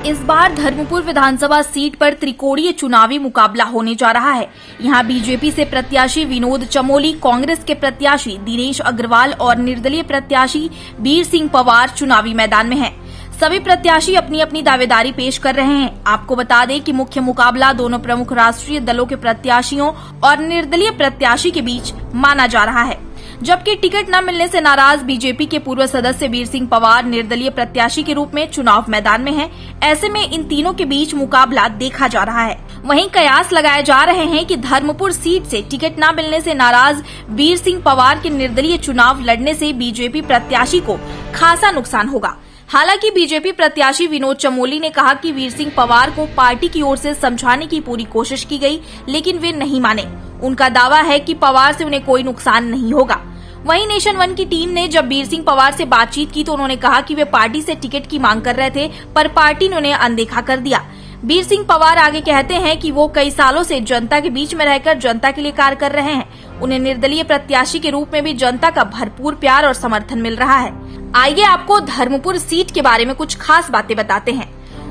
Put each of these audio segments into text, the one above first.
इस बार धर्मपुर विधानसभा सीट पर त्रिकोणीय चुनावी मुकाबला होने जा रहा है। यहां बीजेपी से प्रत्याशी विनोद चमोली, कांग्रेस के प्रत्याशी दिनेश अग्रवाल और निर्दलीय प्रत्याशी वीर सिंह पवार चुनावी मैदान में हैं। सभी प्रत्याशी अपनी अपनी दावेदारी पेश कर रहे हैं। आपको बता दें कि मुख्य मुकाबला दोनों प्रमुख राष्ट्रीय दलों के प्रत्याशियों और निर्दलीय प्रत्याशी के बीच माना जा रहा है। जबकि टिकट न मिलने से नाराज बीजेपी के पूर्व सदस्य वीर सिंह पवार निर्दलीय प्रत्याशी के रूप में चुनाव मैदान में हैं। ऐसे में इन तीनों के बीच मुकाबला देखा जा रहा है। वहीं कयास लगाए जा रहे हैं कि धर्मपुर सीट से टिकट न मिलने से नाराज वीर सिंह पवार के निर्दलीय चुनाव लड़ने से बीजेपी प्रत्याशी को खासा नुकसान होगा। हालांकि बीजेपी प्रत्याशी विनोद चमोली ने कहा कि वीर सिंह पवार को पार्टी की ओर से समझाने की पूरी कोशिश की गई, लेकिन वे नहीं माने। उनका दावा है कि पवार से उन्हें कोई नुकसान नहीं होगा। वहीं नेशन वन की टीम ने जब वीर सिंह पवार से बातचीत की तो उन्होंने कहा कि वे पार्टी से टिकट की मांग कर रहे थे, पर पार्टी ने उन्हें अनदेखा कर दिया। वीर सिंह पवार आगे कहते हैं कि वो कई सालों से जनता के बीच में रहकर जनता के लिए कार्य कर रहे हैं। उन्हें निर्दलीय प्रत्याशी के रूप में भी जनता का भरपूर प्यार और समर्थन मिल रहा है। आइए आपको धर्मपुर सीट के बारे में कुछ खास बातें बताते हैं।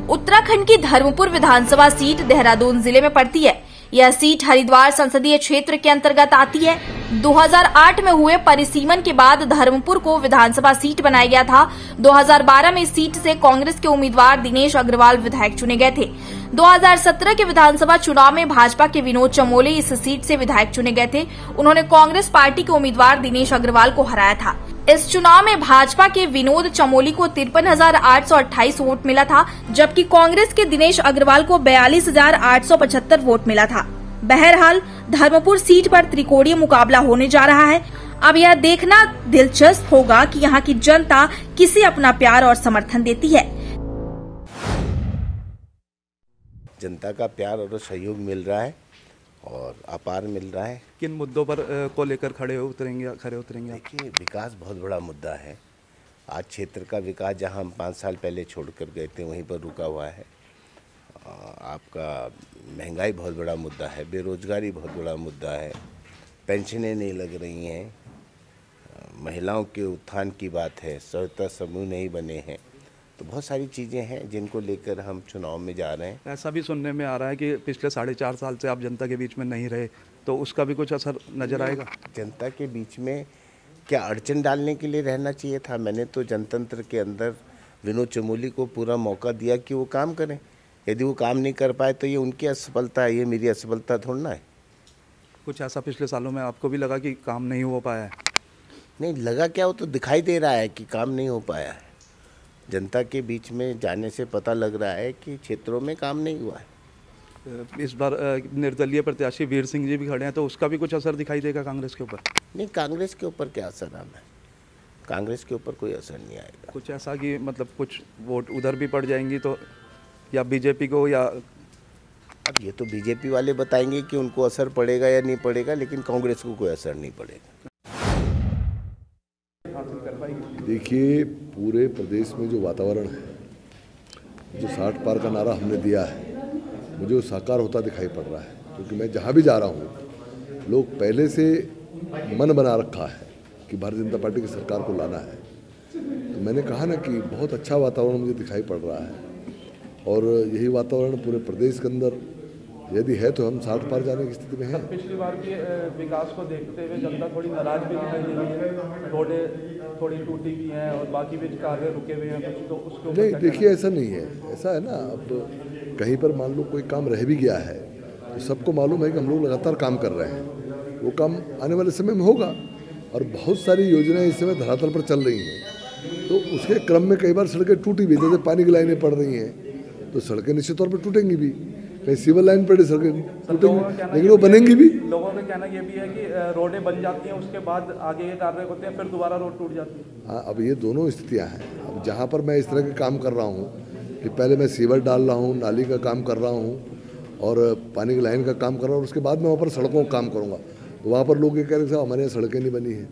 उत्तराखंड की धर्मपुर विधानसभा सीट देहरादून जिले में पड़ती है। यह सीट हरिद्वार संसदीय क्षेत्र के अंतर्गत आती है। 2008 में हुए परिसीमन के बाद धर्मपुर को विधानसभा सीट बनाया गया था। 2012 में इस सीट से कांग्रेस के उम्मीदवार दिनेश अग्रवाल विधायक चुने गए थे। 2017 के विधानसभा चुनाव में भाजपा के विनोद चमोली इस सीट से विधायक चुने गए थे। उन्होंने कांग्रेस पार्टी के उम्मीदवार दिनेश अग्रवाल को हराया था। इस चुनाव में भाजपा के विनोद चमोली को 53,828 वोट मिला था, जबकि कांग्रेस के दिनेश अग्रवाल को 42,875 वोट मिला था। बहरहाल धर्मपुर सीट पर त्रिकोणीय मुकाबला होने जा रहा है। अब यह देखना दिलचस्प होगा कि यहाँ की जनता किसे अपना प्यार और समर्थन देती है। जनता का प्यार और सहयोग मिल रहा है और अपार मिल रहा है। किन मुद्दों पर को लेकर खड़े उतरेंगे? देखिए, विकास बहुत बड़ा मुद्दा है। आज क्षेत्र का विकास जहां हम 5 साल पहले छोड़कर गए थे वहीं पर रुका हुआ है। आपका महंगाई बहुत बड़ा मुद्दा है, बेरोजगारी बहुत बड़ा मुद्दा है, पेंशनें नहीं लग रही हैं, महिलाओं के उत्थान की बात है, सहायता समूह नहीं बने हैं। तो बहुत सारी चीज़ें हैं जिनको लेकर हम चुनाव में जा रहे हैं। ऐसा भी सुनने में आ रहा है कि पिछले 4.5 साल से आप जनता के बीच में नहीं रहे, तो उसका भी कुछ असर नजर आएगा? जनता के बीच में क्या अड़चन डालने के लिए रहना चाहिए था? मैंने तो जनतंत्र के अंदर विनोद चमोली को पूरा मौका दिया कि वो काम करें। यदि वो काम नहीं कर पाए तो ये उनकी असफलता है, ये मेरी असफलता थोड़ा ना है। कुछ ऐसा पिछले सालों में आपको भी लगा कि काम नहीं हो पाया है? नहीं लगा, क्या वो तो दिखाई दे रहा है कि काम नहीं हो पाया है। जनता के बीच में जाने से पता लग रहा है कि क्षेत्रों में काम नहीं हुआ है। इस बार निर्दलीय प्रत्याशी वीर सिंह जी भी खड़े हैं, तो उसका भी कुछ असर दिखाई देगा कांग्रेस के ऊपर? नहीं, कांग्रेस के ऊपर क्या असर आना है? कांग्रेस के ऊपर कोई असर नहीं आएगा। कुछ ऐसा कि मतलब कुछ वोट उधर भी पड़ जाएंगी तो, या बीजेपी को, या अब ये तो बीजेपी वाले बताएंगे कि उनको असर पड़ेगा या नहीं पड़ेगा, लेकिन कांग्रेस को कोई असर नहीं पड़ेगा। देखिए, पूरे प्रदेश में जो वातावरण है, जो 60 पार का नारा हमने दिया है, मुझे वो साकार होता दिखाई पड़ रहा है। क्योंकि मैं जहाँ भी जा रहा हूँ, लोग पहले से मन बना रखा है कि भारतीय जनता पार्टी की सरकार को लाना है। तो मैंने कहा ना कि बहुत अच्छा वातावरण मुझे दिखाई पड़ रहा है, और यही वातावरण पूरे प्रदेश के अंदर यदि है तो हम 60 पार जाने की स्थिति में हैं। पिछली बार के विकास को देखते हुए जनता थोड़ी नाराज भी दिखाई दे रही है, रोडें थोड़ी टूटी भी हैं और बाकी भी कार्य रुके हुए हैं कुछ, तो उसको नहीं, देखिए ऐसा नहीं है। ऐसा है ना, अब कहीं पर मान लो कोई काम रह भी गया है तो सबको मालूम है कि हम लोग लगातार काम कर रहे हैं। वो काम आने वाले समय में होगा, और बहुत सारी योजनाएं इस समय धरातल पर चल रही हैं। तो उसके क्रम में कई बार सड़कें टूटी भी, जैसे पानी की लाइनें पड़ रही हैं, तो सड़कें निश्चित तौर पर टूटेंगी भी। कहीं सिविल लाइन पर सड़कें टूटेंगी, लेकिन वो बनेंगी भी। लोगों का कहना ये भी है कि रोडें बन जाती हैं, उसके बाद आगे ये कार्य होते हैं, फिर दोबारा रोड टूट जाती है। हाँ, अब ये दोनों स्थितियाँ हैं। अब जहाँ पर मैं इस तरह के काम कर रहा हूँ कि पहले मैं सीवर डाल रहा हूँ, नाली का काम कर रहा हूँ और पानी की लाइन का काम कर रहा हूँ, और उसके बाद मैं वहाँ पर सड़कों का काम करूँगा, तो वहाँ पर लोग ये कह रहे साहब हमारे यहाँ सड़कें नहीं बनी हैं।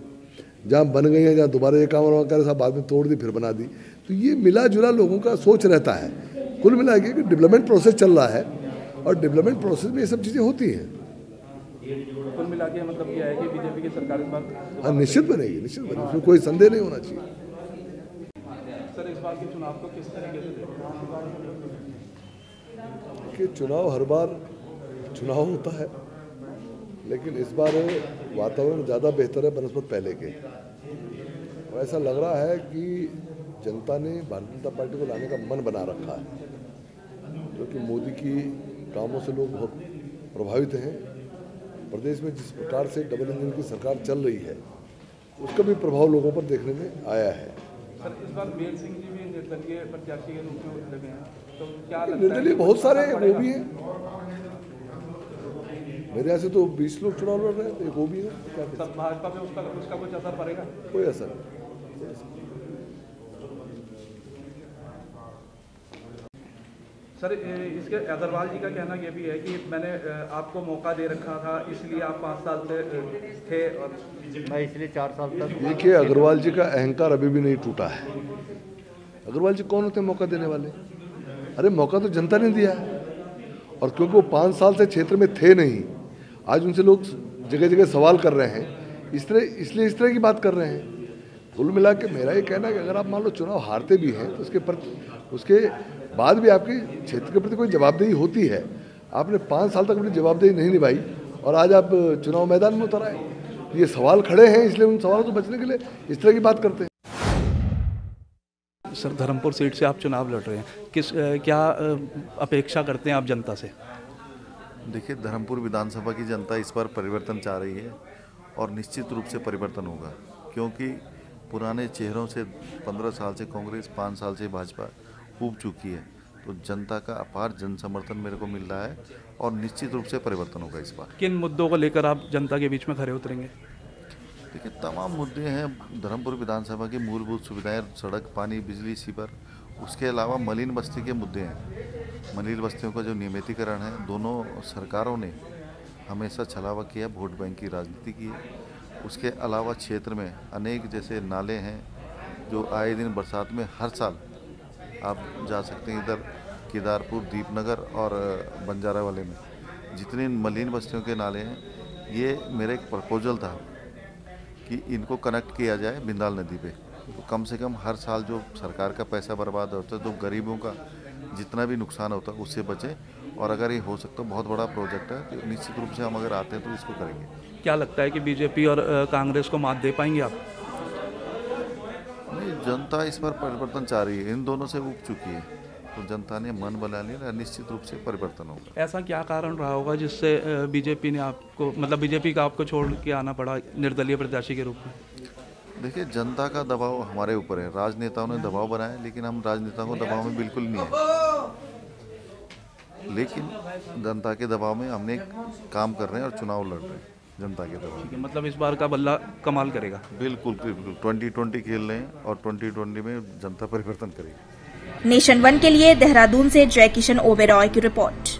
जहाँ बन गई हैं, जहाँ दोबारा ये काम हो रहा है, कह रहे साहब बाद में तोड़ दी फिर बना दी। तो ये मिला जुला लोगों का सोच रहता है। कुल मिला के कि डेवलपमेंट प्रोसेस चल रहा है, और डेवलपमेंट प्रोसेस में ये सब चीज़ें होती हैं। कुल मिला के मतलब ये है कि बीजेपी की सरकार इस बार, हाँ, निश्चित बनेगी, उसमें कोई संदेह नहीं होना चाहिए। सर, इस बार के चुनाव को किस तरीके से देखते हैं? कि चुनाव हर बार चुनाव होता है, लेकिन इस बार वातावरण ज़्यादा बेहतर है बनस्पत पहले के। और ऐसा लग रहा है कि जनता ने भारतीय जनता पार्टी को लाने का मन बना रखा है, क्योंकि मोदी की कामों से लोग बहुत प्रभावित हैं। प्रदेश में जिस प्रकार से डबल इंजन की सरकार चल रही है, उसका भी प्रभाव लोगों पर देखने में आया है। सर, इस बार बेल सिंह जी भी निर्दलीय प्रत्याशी के रूप में लगे हैं, तो क्या लगता है? निर्दलीय बहुत सारे वो भी हैं, मेरे यहाँ से तो 20 लोग चुनाव लड़ रहे हैं, एक वो भी है। क्या सर, भाजपा पे उसका कुछ असर पड़ेगा? कोई असर नहीं। सर, इसके अग्रवाल जी का कहना यह भी है कि मैंने आपको मौका दे रखा था, इसलिए आप 5 साल से थे और मैं इसलिए 4 साल तक। देखिए, अग्रवाल जी का अहंकार अभी भी नहीं टूटा है। अग्रवाल जी कौन होते हैं मौका देने वाले? अरे मौका तो जनता ने दिया है, और क्योंकि वो 5 साल से क्षेत्र में थे नहीं, आज उनसे लोग जगह जगह सवाल कर रहे हैं, इसलिए इस तरह की बात कर रहे हैं। कुल मिला के मेरा ये कहना है कि अगर आप मान लो चुनाव हारते भी हैं, तो उसके बाद भी आपके क्षेत्र के प्रति कोई जवाबदेही होती है। आपने 5 साल तक अपनी जवाबदेही नहीं निभाई और आज आप चुनाव मैदान में उतर आए। ये सवाल खड़े हैं, इसलिए उन सवालों से बचने के लिए इस तरह की बात करते हैं। सर, धर्मपुर सीट से आप चुनाव लड़ रहे हैं, क्या अपेक्षा करते हैं आप जनता से? देखिए, धर्मपुर विधानसभा की जनता इस बार परिवर्तन चाह रही है, और निश्चित रूप से परिवर्तन होगा, क्योंकि पुराने चेहरों से 15 साल से कांग्रेस, 5 साल से भाजपा ऊब चुकी है। तो जनता का अपार जन समर्थन मेरे को मिल रहा है, और निश्चित रूप से परिवर्तन होगा इस बार। किन मुद्दों को लेकर आप जनता के बीच में खड़े उतरेंगे? देखिए, तमाम मुद्दे हैं। धर्मपुर विधानसभा की मूलभूत सुविधाएं, सड़क, पानी, बिजली, सीवर, उसके अलावा मलिन बस्ती के मुद्दे हैं। मलिन बस्तियों का जो नियमितीकरण है, दोनों सरकारों ने हमेशा छलावा किया, वोट बैंक की राजनीति की है। उसके अलावा क्षेत्र में अनेक जैसे नाले हैं जो आए दिन बरसात में हर साल आप जा सकते हैं, इधर केदारपुर, दीपनगर और बंजारा वाले में जितने मलिन बस्तियों के नाले हैं, ये मेरा एक प्रपोजल था कि इनको कनेक्ट किया जाए बिंदाल नदी पे। तो कम से कम हर साल जो सरकार का पैसा बर्बाद होता है, तो गरीबों का जितना भी नुकसान होता है उससे बचे। और अगर ये हो सकता है, बहुत बड़ा प्रोजेक्ट है, तो निश्चित रूप से हम अगर आते हैं तो इसको करेंगे। क्या लगता है कि बीजेपी और कांग्रेस को मात दे पाएंगे आप? नहीं, जनता इस बार परिवर्तन चाह रही है, इन दोनों से ऊब चुकी है, तो जनता ने मन बना लिया, निश्चित रूप से परिवर्तन होगा। ऐसा क्या कारण रहा होगा जिससे बीजेपी ने आपको, मतलब बीजेपी का आपको छोड़ के आना पड़ा निर्दलीय प्रत्याशी के रूप में? देखिए, जनता का दबाव हमारे ऊपर है। राजनेताओं ने दबाव बनाया, लेकिन हम राजनेताओं को दबाव में बिल्कुल नहीं है, लेकिन जनता के दबाव में हमने काम कर रहे हैं और चुनाव लड़ रहे हैं जनता के दबाव। मतलब इस बार का बल्ला कमाल करेगा? बिल्कुल बिल्कुल। 2020 खेल रहे हैं, और 2020 में जनता परिवर्तन करेगी। नेशन 1 के लिए देहरादून से जय किशन ओबेरॉय की रिपोर्ट।